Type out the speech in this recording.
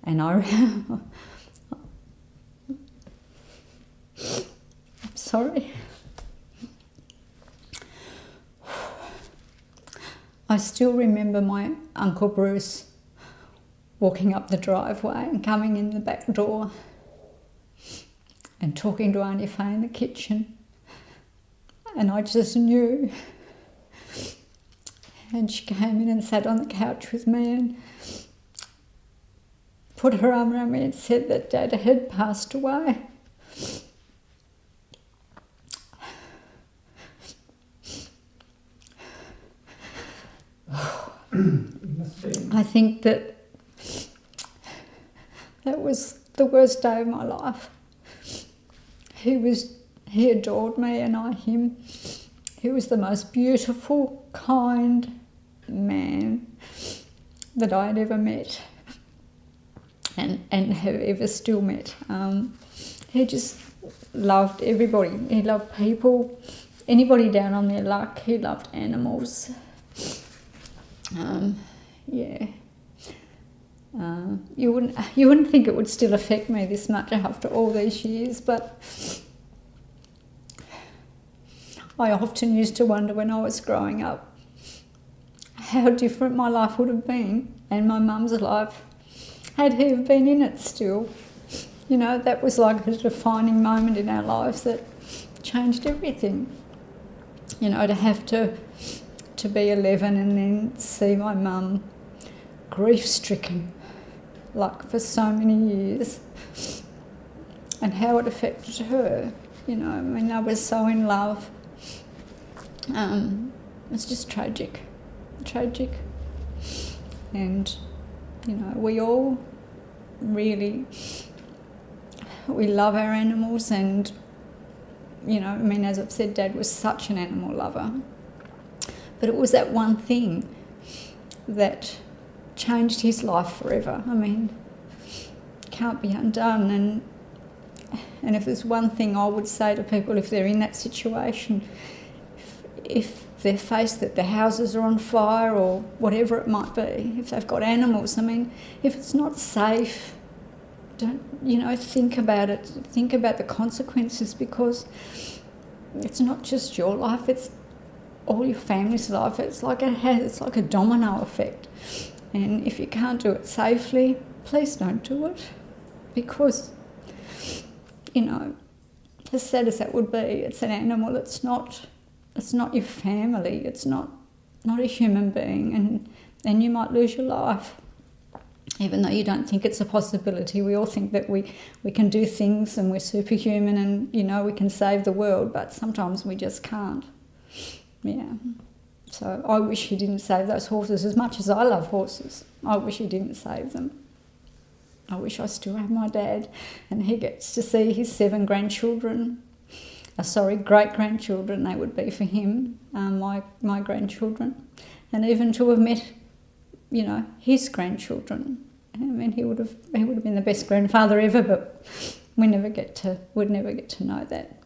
And I'm sorry. I still remember my Uncle Bruce walking up the driveway and coming in the back door and talking to Auntie Faye in the kitchen. And I just knew. And she came in and sat on the couch with me and put her arm around me and said that Dad had passed away. I think that was the worst day of my life. He adored me and I him. He was the most beautiful, kind man that I had ever met and have ever still met. He just loved everybody. He loved people, anybody down on their luck. He loved animals. You wouldn't think it would still affect me this much after all these years, but I often used to wonder when I was growing up how different my life would have been, and my mum's life, had he have been in it still. You know, that was like a defining moment in our lives that changed everything. You know, to have to be 11 and then see my mum grief-stricken, like for so many years, and how it affected her. You know, I mean, I was so in love. It's just tragic. And, you know, we all really, we love our animals, and, you know, I mean, as I've said, Dad was such an animal lover. But it was that one thing that changed his life forever. I mean, can't be undone. And if there's one thing I would say to people if they're in that situation, if they're faced that their houses are on fire or whatever it might be, if they've got animals, I mean, if it's not safe, don't, you know, think about it. Think about the consequences, because it's not just your life, it's all your family's life. It's like a domino effect. And if you can't do it safely, please don't do it, because, you know, as sad as that would be, it's an animal. It's not your family. It's not a human being, and you might lose your life, even though you don't think it's a possibility. We all think that we can do things and we're superhuman and, you know, we can save the world, but sometimes we just can't. Yeah. So I wish he didn't save those horses. As much as I love horses, I wish he didn't save them. I wish I still had my dad and he gets to see his 7 grandchildren. Great-grandchildren they would be for him, my grandchildren. And even to have met, you know, his grandchildren. I mean, he would have been the best grandfather ever, but we'd never get to know that.